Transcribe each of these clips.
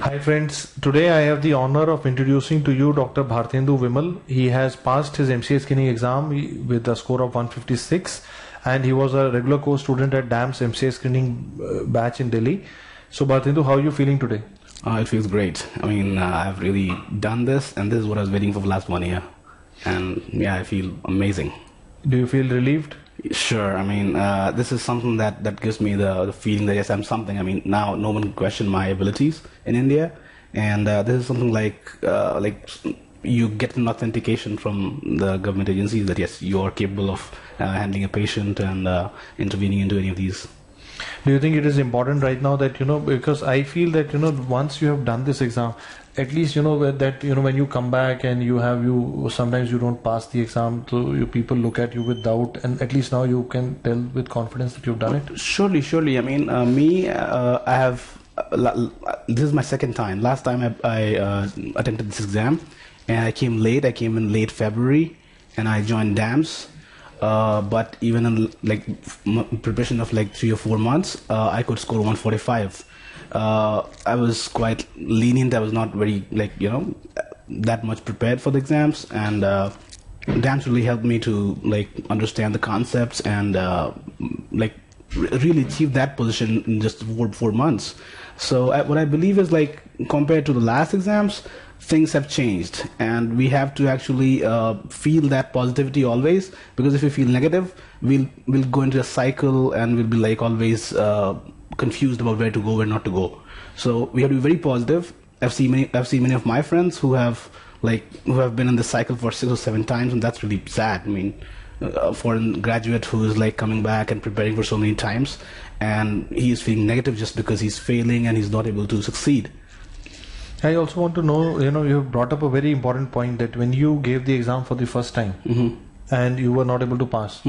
Hi friends, today I have the honor of introducing to you Dr. Bhartendu Vimal. He has passed his MCA screening exam with a score of 156 and he was a regular course student at DAM's MCA screening batch in Delhi. So Bhartendu, how are you feeling today? It feels great. I've really done this and this is what I was waiting for the last 1 year. And yeah, I feel amazing. Do you feel relieved? Sure. This is something that gives me the feeling that yes, I'm something. Now no one can question my abilities in India, and this is something like you get an authentication from the government agencies that yes, you are capable of handling a patient and intervening into any of these. Do you think it is important right now that, because I feel that, once you have done this exam, at least, that, when you come back and sometimes you don't pass the exam, so people look at you with doubt, and at least now you can tell with confidence that you've done it? Surely. This is my second time. Last time I attempted this exam and I came late. I came in late February and I joined DAMS. But even in preparation of 3 or 4 months, I could score 145. I was quite lenient. I was not very that much prepared for the exams, and DAMS really helped me to understand the concepts and really achieve that position in just 4 months. So what I believe is compared to the last exams, things have changed, and we have to actually feel that positivity always, because if we feel negative, we'll go into a cycle and we'll be always confused about where to go, where not to go. So we have to be very positive. I've seen many of my friends who have been in the cycle for 6 or 7 times, and that's really sad. A foreign graduate who is coming back and preparing for so many times, and he is feeling negative just because he's failing and he's not able to succeed. I also want to know, you brought up a very important point that when you gave the exam for the first time and you were not able to pass,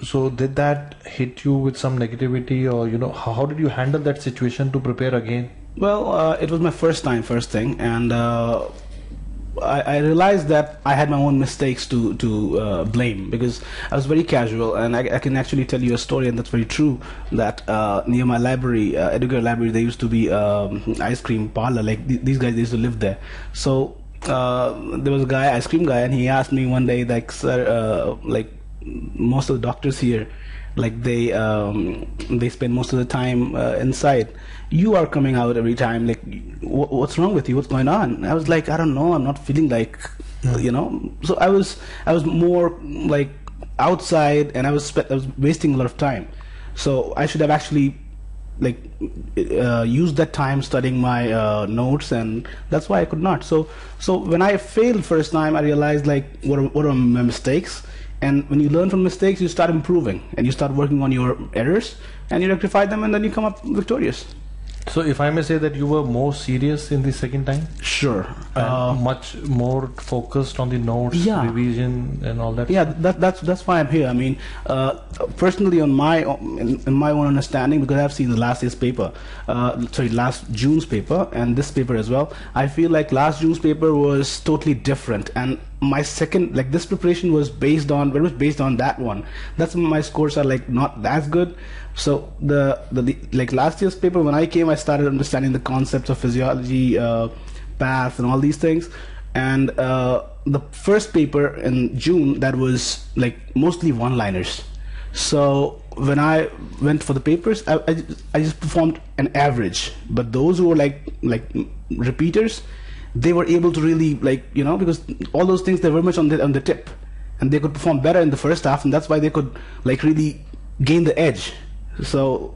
so did that hit you with some negativity, or how did you handle that situation to prepare again? Well, it was my first thing, and I realized that I had my own mistakes to blame, because I was very casual, and I can actually tell you a story, and that's very true, that near my library, educator library, there used to be ice cream parlor. These guys, they used to live there. So there was a guy, ice cream guy, and he asked me one day, sir, most of the doctors here, they spend most of the time inside. You are coming out every time. What's wrong with you? What's going on? I was I don't know. I'm not feeling So I was more outside, and I was wasting a lot of time. So I should have actually used that time studying my notes, and that's why I could not. So when I failed first time, I realized what are my mistakes. And when you learn from mistakes, you start improving, and you start working on your errors, and you rectify them, and then you come up victorious. So if I may say that you were more serious in the second time? Sure. Much more focused on the notes, revision and all that? Yeah, that's why I'm here. Personally, in my own understanding, because I've seen the last year's paper, last June's paper, and this paper as well, I feel last June's paper was totally different, and my second, this preparation was based on that one. That's why my scores are not as good. So the last year's paper, when I came, I started understanding the concepts of physiology, path, and all these things. And the first paper in June, that was mostly one-liners. So when I went for the papers, I just performed an average. But those who were repeaters, they were able to really because all those things, they were very much on the tip, and they could perform better in the first half, and that's why they could really gain the edge. So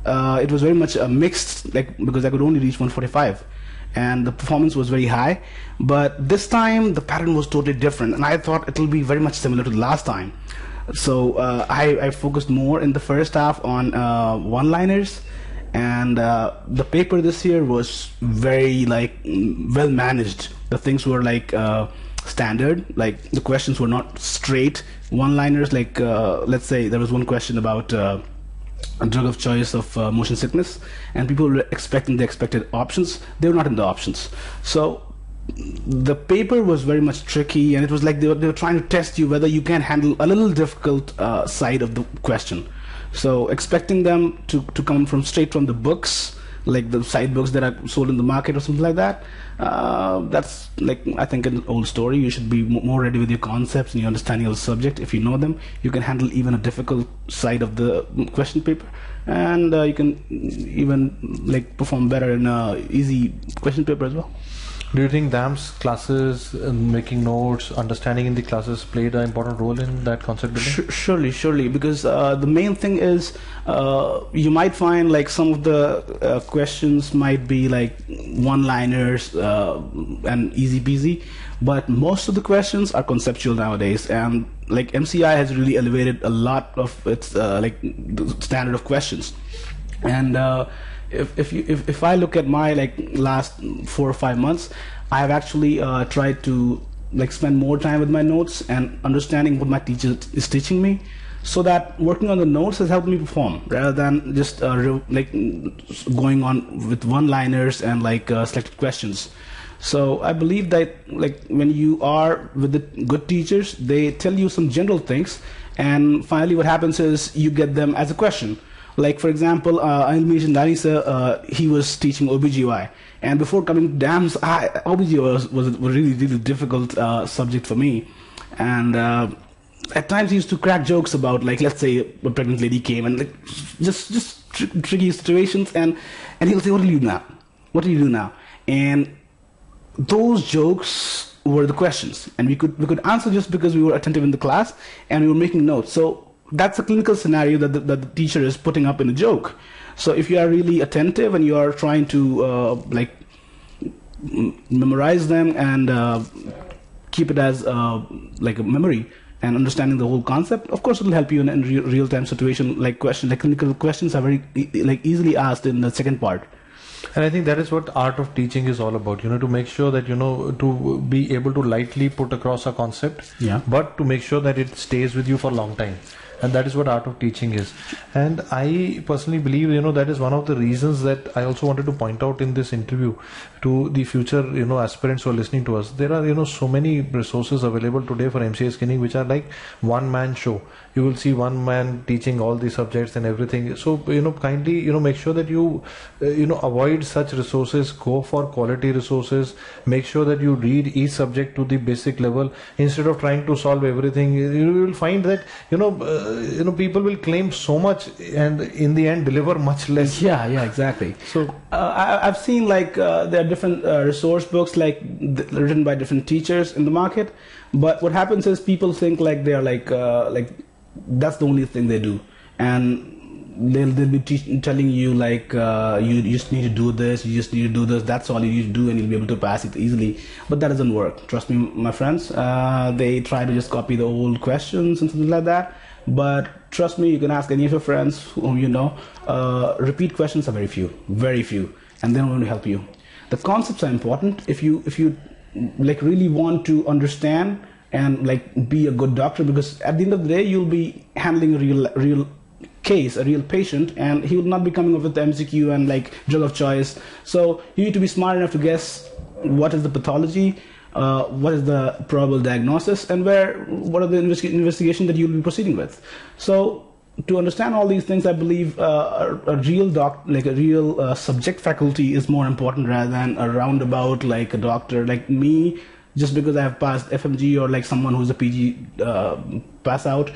it was very much a mixed, because I could only reach 145, and the performance was very high. But this time the pattern was totally different, and I thought it will be very much similar to the last time. So I focused more in the first half on one-liners, and the paper this year was very well managed. The things were standard, the questions were not straight one-liners. Let's say there was one question about a drug of choice of motion sickness, and people were expecting the expected options. They were not in the options. So the paper was very much tricky, and it was they were trying to test you whether you can handle a little difficult side of the question. So expecting them to come straight from the books like the side books that are sold in the market or something like that. That's like, I think, an old story. You should be more ready with your concepts and your understanding of the subject. If you know them, you can handle even a difficult side of the question paper, and you can even like perform better in a easy question paper as well. Do you think DAMS classes, making notes, understanding in the classes played an important role in that concept building? Surely, because the main thing is you might find like some of the questions might be like one-liners and easy peasy, but most of the questions are conceptual nowadays, and like MCI has really elevated a lot of its like the standard of questions. And if I look at my like last 4 or 5 months, I have actually tried to like spend more time with my notes and understanding what my teacher is teaching me, so that working on the notes has helped me perform rather than just like going on with one-liners and like selected questions. So I believe that like when you are with the good teachers, they tell you some general things, and finally what happens is you get them as a question. Like, for example, Anil Mishandani sir, he was teaching OBGY, and before coming to DAMS, OBGY was a really, really difficult subject for me. And at times he used to crack jokes about, like, let's say a pregnant lady came, and like just tricky situations, and he'll say, "What do you do now? What do you do now?" And those jokes were the questions, and we could answer just because we were attentive in the class and we were making notes. So that's a clinical scenario that the teacher is putting up in a joke. So if you are really attentive and you are trying to like memorize them and keep it as like a memory and understanding the whole concept, of course it will help you in real-time situation. Like clinical questions are very like easily asked in the second part. And I think that is what art of teaching is all about, to make sure that, to be able to lightly put across a concept, but to make sure that it stays with you for a long time. And that is what art of teaching is. And I personally believe, that is one of the reasons that I also wanted to point out in this interview to the future, aspirants who are listening to us. There are, so many resources available today for MCA screening, which are like one-man show. You will see one man teaching all the subjects and everything. So, kindly, make sure that you, avoid such resources, go for quality resources, make sure that you read each subject to the basic level instead of trying to solve everything. You will find that, people will claim so much and in the end deliver much less. Yeah, exactly. So I've seen like there are different resource books like written by different teachers in the market, but what happens is people think like they are like that's the only thing they do, and they'll be telling you like you just need to do this, you just need to do this, that's all you need to do, and you'll be able to pass it easily. But that doesn't work. Trust me, my friends. They try to just copy the old questions and something like that. But trust me, you can ask any of your friends whom you know. Repeat questions are very few, and they're not going to help you. The concepts are important. If you like really want to understand and like be a good doctor, because at the end of the day you'll be handling a real case, a real patient, and he will not be coming up with the MCQ and like drug of choice. So you need to be smart enough to guess what is the pathology, what is the probable diagnosis, and what are the investigation that you'll be proceeding with. So to understand all these things, I believe a real subject faculty is more important rather than a roundabout like a doctor like me. Just because I have passed FMG, or like someone who's a PG pass out,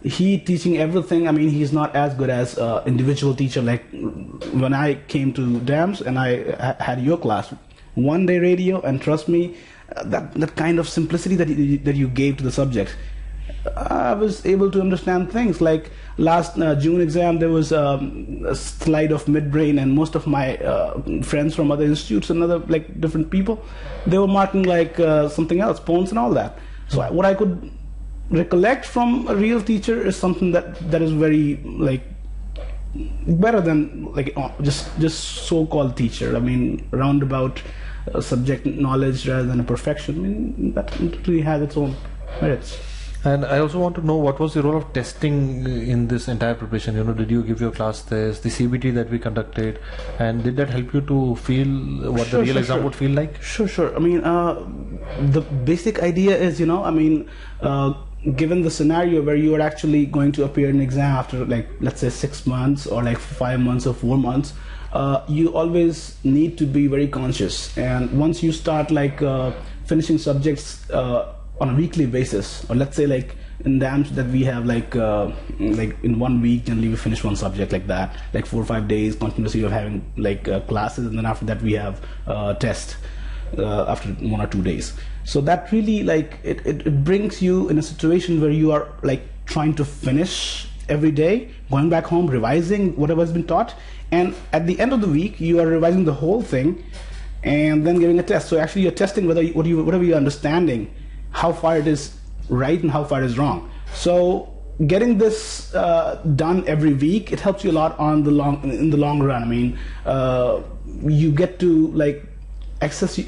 he teaching everything. I mean, he's not as good as individual teacher. Like when I came to DAMS and I had your class, 1 day radio, and trust me, that kind of simplicity that you gave to the subject, I was able to understand things. Like last June exam, there was a slide of midbrain, and most of my friends from other institutes and other like different people, they were marking like something else, poems and all that. So what I could recollect from a real teacher is something that is very like better than like just so-called teacher. I mean, roundabout subject knowledge rather than a perfection. I mean, that really has its own merits. And I also want to know, what was the role of testing in this entire preparation? Did you give your class test, the CBT that we conducted, and did that help you to feel what the real exam would feel like? Sure. I mean, the basic idea is, given the scenario where you are actually going to appear in an exam after like, let's say 6 months or like 5 months or 4 months, you always need to be very conscious. And once you start like finishing subjects on a weekly basis, or let's say like in the AMS that we have like in 1 week generally we finish one subject like that, like 4 or 5 days continuously of having like classes, and then after that we have test after 1 or 2 days. So that really like it brings you in a situation where you are like trying to finish every day, going back home, revising whatever has been taught, and at the end of the week you are revising the whole thing and then giving a test. So actually you're testing whatever you're understanding, how far it is right and how far it is wrong. So getting this done every week, it helps you a lot in the long run. I mean, you get to like assess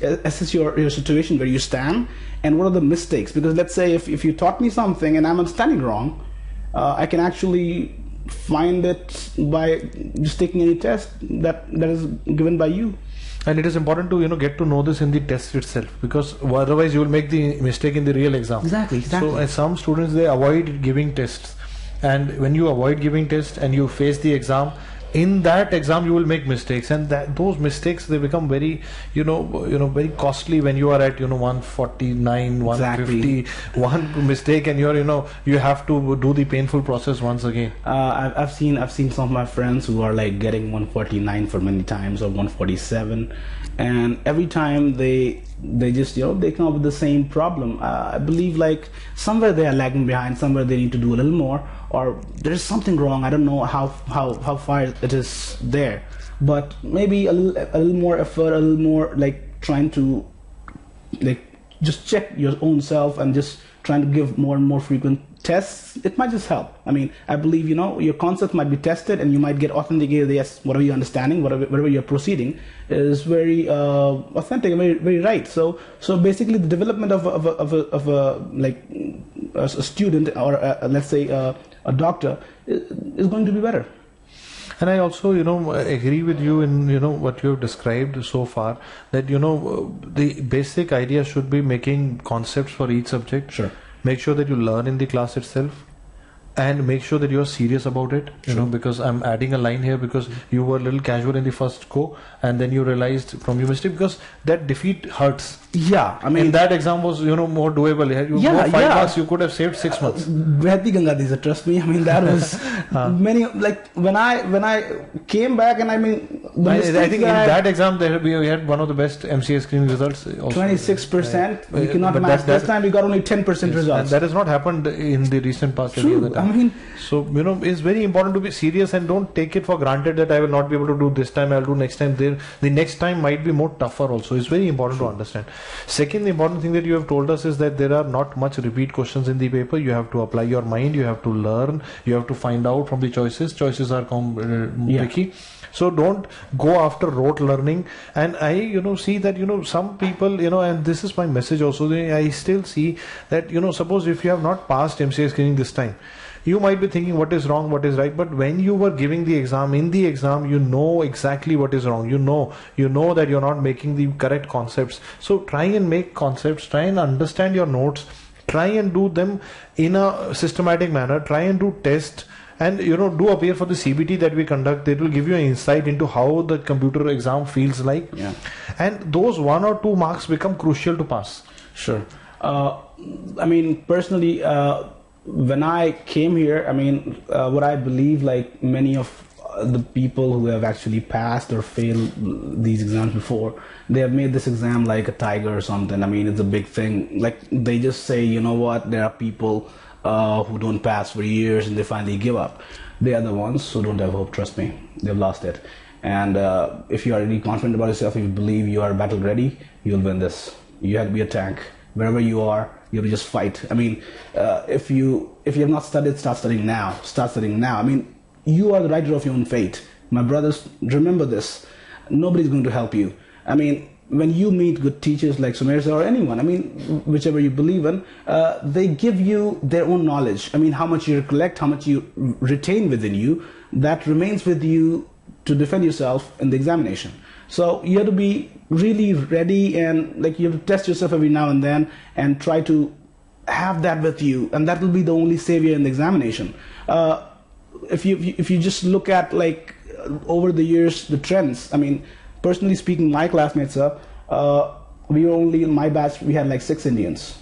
your situation, where you stand and what are the mistakes. Because let's say if you taught me something and I'm understanding wrong, I can actually find it by just taking any test that is given by you. And it is important to get to know this in the test itself, because otherwise you will make the mistake in the real exam. Exactly. So some students, they avoid giving tests, and when you avoid giving tests and you face the exam, in that exam you will make mistakes, and those mistakes, they become very very costly when you are at 149, 150. One mistake and you have to do the painful process once again. I've seen some of my friends who are like getting 149 for many times, or 147, and every time they just they come up with the same problem. I believe like somewhere they are lagging behind, somewhere they need to do a little more, or there is something wrong. I don't know how far it is there, but maybe a little more effort, a little more like trying to like just check your own self and just trying to give more and more frequent tests, it might just help. I mean, I believe your concept might be tested and you might get authenticated. Yes, whatever you're understanding, whatever you're proceeding is very authentic and very, very right. So basically the development of a student, or let's say a doctor, is going to be better. And I also agree with you in what you have described so far, that the basic idea should be making concepts for each subject. Sure. Make sure that you learn in the class itself, and make sure that you are serious about it. Because I'm adding a line here, because you were a little casual in the first go, and then you realized from your mistake, because that defeat hurts. Yeah, I mean, and that exam was more doable. Had you go 5 months, you could have saved 6 months. Trust me. I mean, that was many, like when I came back, and I mean, I think in that exam we had one of the best MCI screening results. 26%. You cannot match. This time we got only 10% results. And that has not happened in the recent past. True. I mean, so it's very important to be serious, and don't take it for granted that I will not be able to do this time, I'll do next time. The next time might be more tougher also. It's very important to understand. Second, the important thing that you have told us is that there are not much repeat questions in the paper. You have to apply your mind, you have to learn, you have to find out from the choices. Choices are tricky. So don't go after rote learning. And I see that some people and this is my message also, I still see that suppose if you have not passed MCI screening this time, you might be thinking what is wrong, what is right, but when you were giving the exam, in the exam you know exactly what is wrong. You know that you're not making the correct concepts. So try and make concepts, try and understand your notes, try and do them in a systematic manner, try and do tests, and do appear for the CBT that we conduct. It will give you an insight into how the computer exam feels like. Yeah. And those 1 or 2 marks become crucial to pass. Sure. I mean, personally, when I came here, I mean, what I believe, like many of the people who have actually passed or failed these exams before, they have made this exam like a tiger or something. I mean, it's a big thing. Like they just say, you know what, there are people who don't pass for years and they finally give up. They are the ones who don't have hope. Trust me, they've lost it. And if you are really confident about yourself, if you believe you are battle ready, you'll win this. You have to be a tank. Wherever you are, you have to just fight. I mean, if you have not studied, start studying now. Start studying now. I mean, you are the writer of your own fate. My brothers, remember this. Nobody's going to help you. I mean, when you meet good teachers like Sumer or anyone, I mean, whichever you believe in, they give you their own knowledge. I mean, how much you recollect, how much you retain within you, that remains with you to defend yourself in the examination. So you have to be really ready, and like you have to test yourself every now and then and try to have that with you, and that will be the only savior in the examination. If you just look at like over the years, the trends. I mean, personally speaking, my classmates, we were only in my batch. We had like 6 Indians.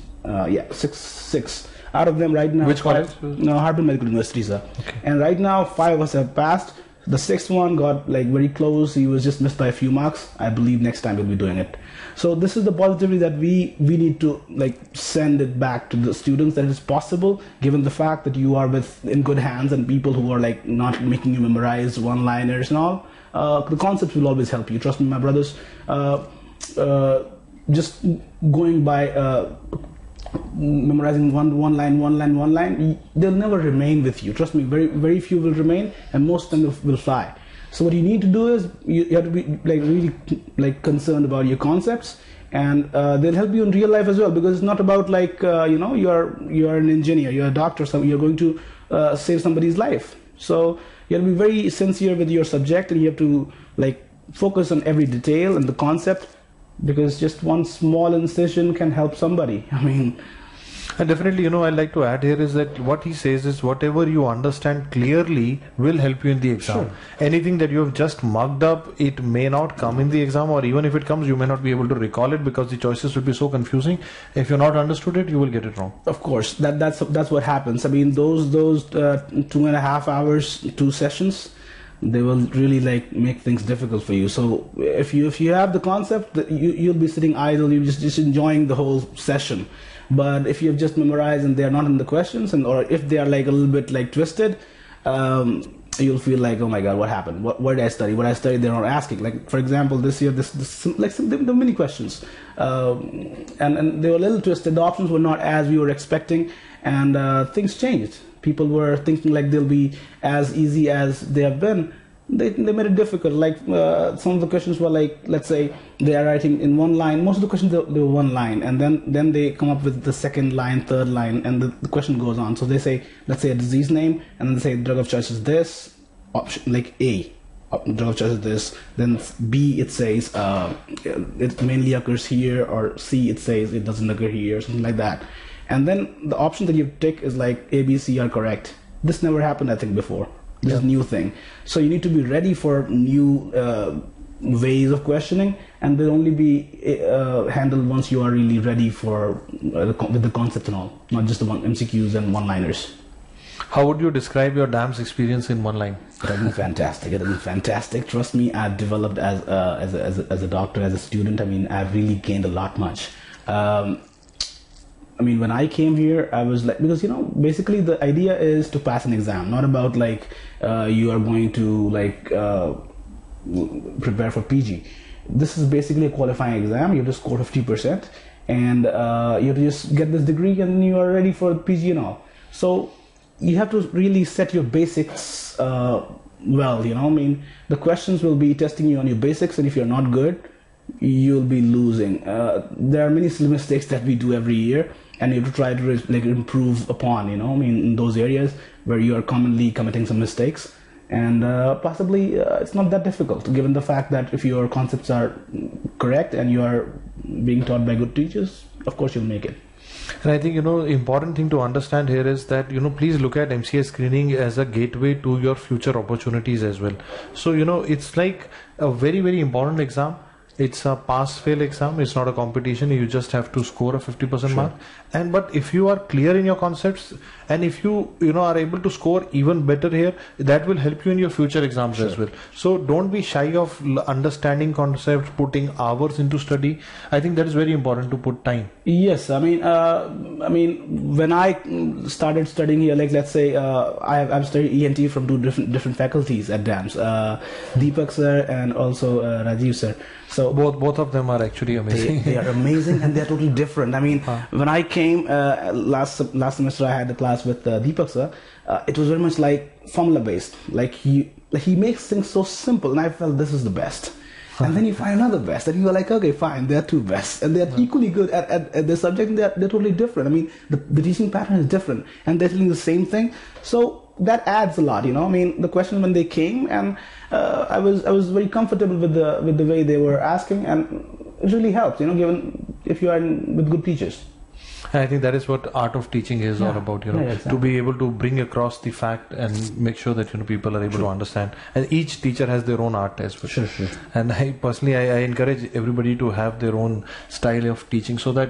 Six. Out of them right now. Which college? No, Harbin Medical University, sir. Okay. And right now, 5 of us have passed. The 6th one got like very close. He was just missed by a few marks. I believe next time we'll be doing it. So this is the positivity that we need to like send it back to the students, that it is possible, given the fact that you are in good hands and people who are like not making you memorize one-liners and all. The concepts will always help you. Trust me, my brothers. Just going by memorizing one line, they'll never remain with you. Trust me, very few will remain, and most of them will fly. So what you need to do is you have to be like really like concerned about your concepts, and they'll help you in real life as well, because it's not about like you're an engineer, you're a doctor, so you're going to save somebody's life. So you have to be very sincere with your subject, and you have to like focus on every detail and the concept, because just one small incision can help somebody. I mean, and definitely, I'd like to add here is that what he says is whatever you understand clearly will help you in the exam. Sure. Anything that you have just mugged up, it may not come in the exam, or even if it comes, you may not be able to recall it because the choices will be so confusing. If you're not understood it, you will get it wrong. Of course, that's what happens. I mean, those 2.5 hours, 2 sessions, they will really like make things difficult for you. So if you have the concept, you'll be sitting idle, you're just enjoying the whole session. But if you've just memorized and they're not in the questions, or if they are like a little bit like twisted, you'll feel like, oh my god, what happened? What did I study? What I studied, they're not asking. Like for example, this year, the mini questions, and they were a little twisted. The options were not as we were expecting, and things changed. People were thinking like they'll be as easy as they have been. They made it difficult. Like some of the questions were like, let's say they are writing in 1 line. Most of the questions they were 1 line, and then they come up with the 2nd line, 3rd line, and the question goes on. So they say, let's say a disease name, and then they say drug of choice is this, option like A, drug of choice is this. Then B, it says it mainly occurs here, or C, it says it doesn't occur here, something like that. And then the option that you tick is like A, B, C are correct. This never happened, I think, before. This is a new thing. So you need to be ready for new ways of questioning, and they'll only be handled once you are really ready for with the concept and all, not just the MCQs and one-liners. How would you describe your DAMS experience in 1 line? It has been fantastic. It has been fantastic. Trust me, I've developed as a doctor, as a student. I mean, I've really gained a lot much. I mean, when I came here, I was like, because basically the idea is to pass an exam, not about like you are going to like prepare for PG. This is basically a qualifying exam. You have to score 50%, and you have to just get this degree, and you are ready for PG and all. So you have to really set your basics well. I mean, the questions will be testing you on your basics, and if you're not good, you'll be losing. There are many silly mistakes that we do every year, and you have to try to like improve upon, I mean, in those areas where you are commonly committing some mistakes. And possibly it's not that difficult, given the fact that if your concepts are correct and you are being taught by good teachers, of course you'll make it. And I think, important thing to understand here is that, please look at MCI screening as a gateway to your future opportunities as well. So, it's like a very, very important exam. It's a pass-fail exam. It's not a competition. You just have to score a 50% mark. But if you are clear in your concepts, and if you are able to score even better here, that will help you in your future exams as well. So don't be shy of understanding concepts, putting hours into study. I think that is very important to put time. Yes, I mean, when I started studying here, like let's say I've studied ENT from 2 different faculties at DAMS, Deepak sir and also Rajiv sir. So both of them are actually amazing. They are amazing, and they're totally different. I mean, when I came last semester, I had the class with Deepak sir. It was very much like formula based. Like he makes things so simple, and I felt this is the best. And then you find another best, and you're like, okay, fine, there are 2 bests, and they're equally good at the subject, and they're totally different. I mean, the teaching pattern is different, and they're telling the same thing. So that adds a lot, I mean, the questions when they came, and I was very comfortable with the way they were asking, and it really helps, given if you are with good teachers. And I think that is what art of teaching is all about, exactly. to be able to bring across the fact and make sure that people are able to understand. And each teacher has their own art as well. Sure. And I personally, I encourage everybody to have their own style of teaching, so that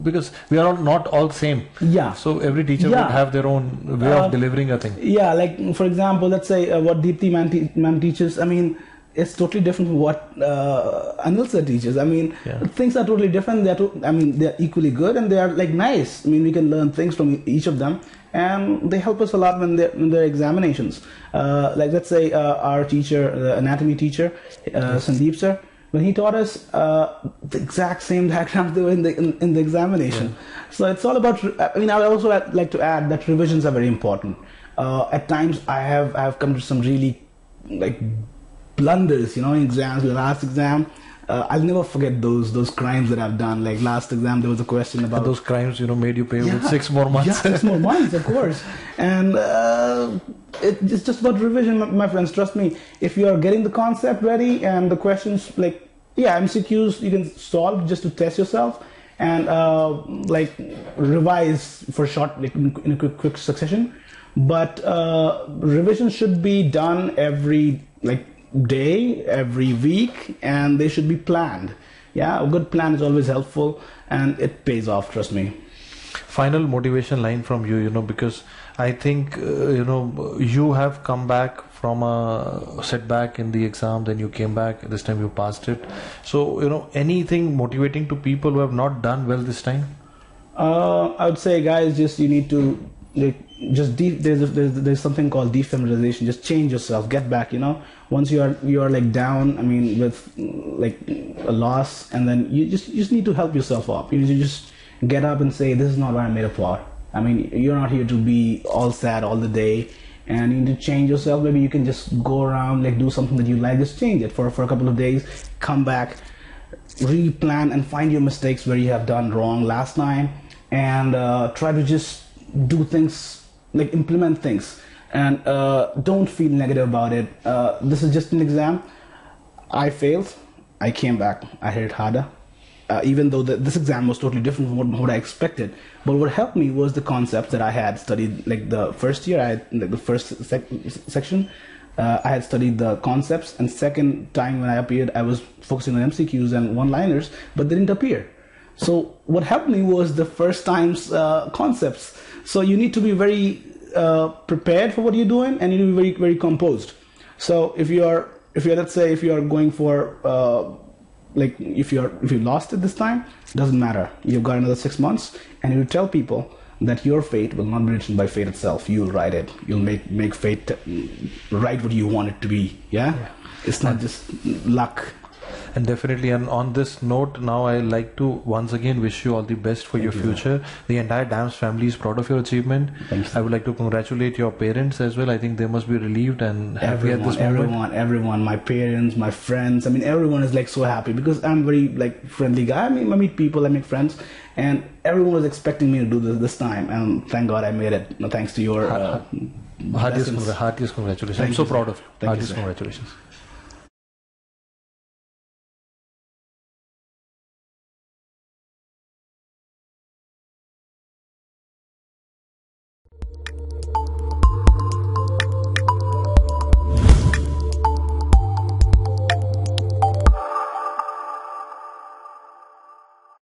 because we are not all same. Yeah. So every teacher would have their own way of delivering a thing. Yeah, like for example, let's say what Deepthi ma'am teaches. I mean, it's totally different from what Anil sir teaches. I mean, things are totally different. They're equally good, and they are like nice. I mean, we can learn things from each of them, and they help us a lot when they're examinations. Like let's say our teacher, the anatomy teacher, Sandeep sir, when he taught us the exact same diagrams they were in the examination. So it's all about. I mean, I would also like to add that revisions are very important. At times, I have come to some really like blunders, in exams. The last exam, I'll never forget those crimes that I've done. Like last exam, there was a question about those crimes, made you pay with 6 more months. Yeah, 6 more months, of course. And it's just about revision, my friends. Trust me. If you are getting the concept ready and the questions, MCQs you can solve just to test yourself, and revise for short, in a quick succession. But revision should be done every day, every week, and they should be planned. Yeah, a good plan is always helpful, and it pays off, trust me. Final motivation line from you, because I think you have come back from a setback in the exam, then you came back, this time you passed it. So anything motivating to people who have not done well this time? I would say, guys, just you need to there's something called defamiliarization. Just change yourself, get back. Once you are down, I mean, with a loss, and then you just need to help yourself up. You just get up and say, this is not what I'm made for. I mean, you're not here to be all sad all the day, and you need to change yourself. Maybe you can just go around, do something that you like. Just change it for a couple of days. Come back, replan, and find your mistakes where you have done wrong last time, and try to just do things, implement things, and don't feel negative about it. This is just an exam. I failed. I came back. I hit it harder. Even though this exam was totally different from what I expected. But what helped me was the concepts that I had studied. The first year, I had the first section, I had studied the concepts, and second time when I appeared, I was focusing on MCQs and one-liners, but they didn't appear. So what helped me was the first time's concepts. So you need to be very prepared for what you're doing, and you need to be very, very composed. So if you are going for if you lost it this time, doesn't matter. You've got another 6 months, and you tell people that your fate will not be written by fate itself. You'll write it. You'll make fate write what you want it to be. Yeah? It's not just luck. And definitely, and on this note, now I like to once again wish you all the best for your future. The entire DAMS family is proud of your achievement. I would like to congratulate your parents as well. I think they must be relieved and happy at this moment. Everyone, my parents, my friends. I mean, everyone is so happy because I'm very friendly guy. I mean, I meet people, I make friends, and everyone was expecting me to do this time. And thank God I made it. Thanks to your heartiest congratulations. I'm so proud of you. Heartiest congratulations.